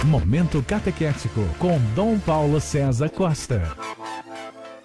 Momento Catequético com Dom Paulo César Costa.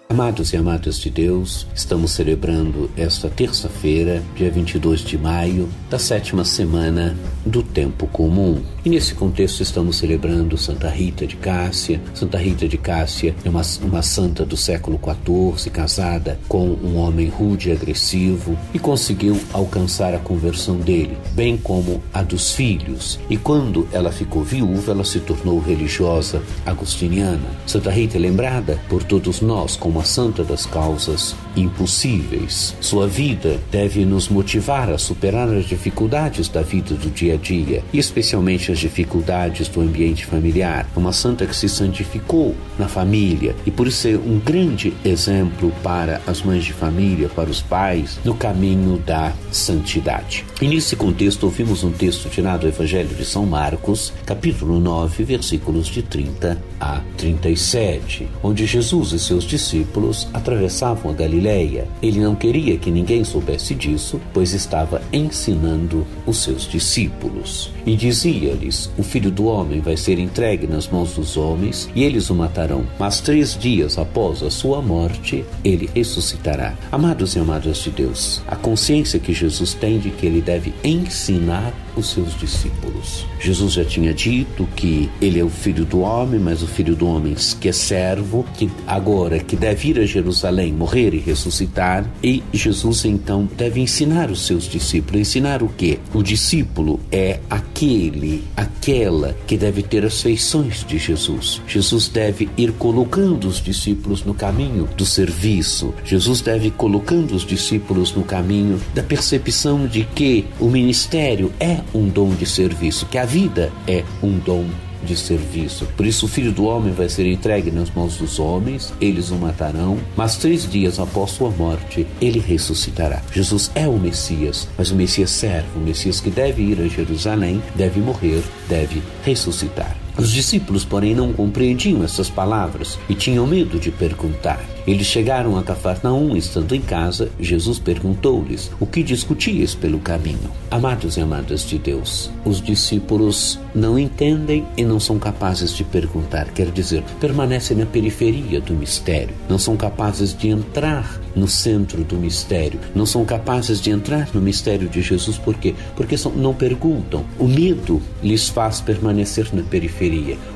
Amados e amadas de Deus, estamos celebrando esta terça-feira, dia 22 de maio, da 7ª semana do Tempo Comum. E nesse contexto estamos celebrando Santa Rita de Cássia. Santa Rita de Cássia é uma santa do século XIV, casada com um homem rude e agressivo, e conseguiu alcançar a conversão dele, bem como a dos filhos. E quando ela ficou viúva, ela se tornou religiosa agostiniana. Santa Rita é lembrada por todos nós como a santa das causas impossíveis. Sua vida deve nos motivar a superar as dificuldades da vida do dia a dia, e especialmente as dificuldades do ambiente familiar. Uma santa que se santificou na família e por ser um grande exemplo para as mães de família, para os pais, no caminho da santidade. E nesse contexto ouvimos um texto tirado do Evangelho de São Marcos, capítulo 9, versículos de 30 a 37, onde Jesus e seus discípulos atravessavam a Galileia. Ele não queria que ninguém soubesse disso, pois estava ensinando os seus discípulos. E dizia-lhes: o Filho do Homem vai ser entregue nas mãos dos homens, e eles o matarão. Mas 3 dias após a sua morte, ele ressuscitará. Amados e amadas de Deus, a consciência que Jesus tem de que ele deve ensinar os seus discípulos. Jesus já tinha dito que ele é o Filho do Homem, mas o Filho do Homem que é servo, que agora que deve ir a Jerusalém, morrer e ressuscitar. E Jesus então deve ensinar os seus discípulos. Ensinar o quê? O discípulo é aquela que deve ter as feições de Jesus. Jesus deve ir colocando os discípulos no caminho do serviço. Jesus deve ir colocando os discípulos no caminho da percepção de que o ministério é um dom de serviço, que a vida é um dom de serviço. Por isso o Filho do Homem vai ser entregue nas mãos dos homens, eles o matarão, mas 3 dias após sua morte, ele ressuscitará. Jesus é o Messias, mas o Messias servo, o Messias que deve ir a Jerusalém, deve morrer, deve ressuscitar. Os discípulos, porém, não compreendiam essas palavras e tinham medo de perguntar. Eles chegaram a Cafarnaum. Estando em casa, Jesus perguntou-lhes: o que discutíeis pelo caminho? Amados e amadas de Deus, os discípulos não entendem e não são capazes de perguntar. Quer dizer, permanecem na periferia do mistério. Não são capazes de entrar no centro do mistério. Não são capazes de entrar no mistério de Jesus. Por quê? Porque não perguntam. O medo lhes faz permanecer na periferia.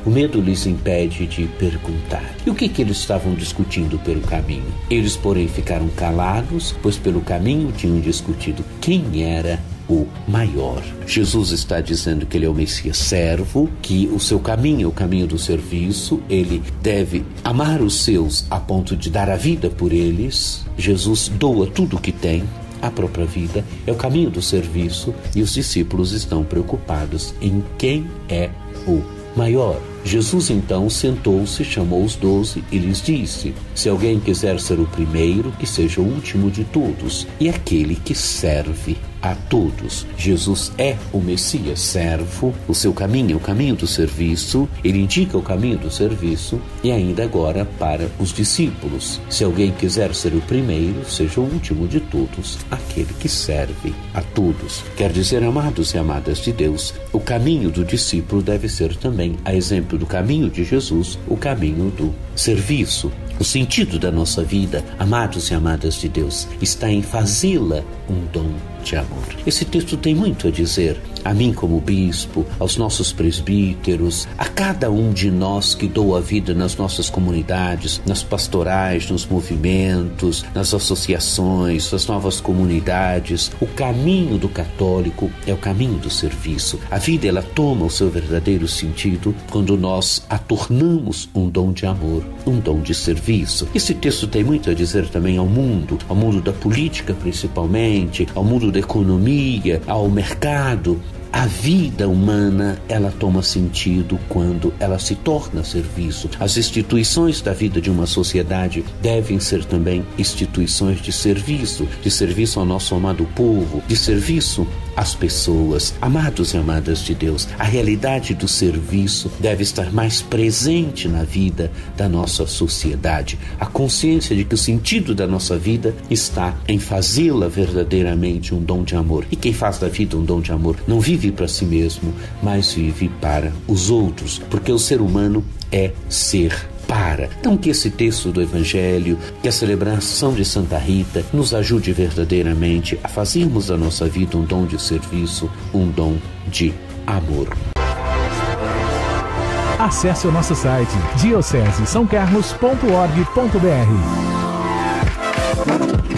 O medo lhes impede de perguntar. E o que eles estavam discutindo pelo caminho? Eles, porém, ficaram calados, pois pelo caminho tinham discutido quem era o maior. Jesus está dizendo que ele é o Messias servo, que o seu caminho é o caminho do serviço. Ele deve amar os seus a ponto de dar a vida por eles. Jesus doa tudo o que tem, a própria vida, é o caminho do serviço, e os discípulos estão preocupados em quem é o maior. Jesus então sentou-se, chamou os 12 e lhes disse: se alguém quiser ser o primeiro, que seja o último de todos e aquele que serve a todos. Jesus é o Messias servo, o seu caminho é o caminho do serviço, ele indica o caminho do serviço, e ainda agora para os discípulos: se alguém quiser ser o primeiro, seja o último de todos, aquele que serve a todos. Quer dizer, amados e amadas de Deus, o caminho do discípulo deve ser também, a exemplo do caminho de Jesus, o caminho do serviço. O sentido da nossa vida, amados e amadas de Deus, está em fazê-la um dom de amor. Esse texto tem muito a dizer a mim como bispo, aos nossos presbíteros, a cada um de nós que doa a vida nas nossas comunidades, nas pastorais, nos movimentos, nas associações, nas novas comunidades. O caminho do católico é o caminho do serviço. A vida, ela toma o seu verdadeiro sentido quando nós a tornamos um dom de amor, um dom de serviço. Esse texto tem muito a dizer também ao mundo da política principalmente, ao mundo da economia, ao mercado. A vida humana, ela toma sentido quando ela se torna serviço. As instituições da vida de uma sociedade devem ser também instituições de serviço ao nosso amado povo, de serviço as pessoas. Amados e amadas de Deus, a realidade do serviço deve estar mais presente na vida da nossa sociedade. A consciência de que o sentido da nossa vida está em fazê-la verdadeiramente um dom de amor. E quem faz da vida um dom de amor não vive para si mesmo, mas vive para os outros, porque o ser humano é ser para. Então que esse texto do Evangelho, que a celebração de Santa Rita nos ajude verdadeiramente a fazermos da nossa vida um dom de serviço, um dom de amor. Acesse o nosso site diocesesaocarlos.org.br.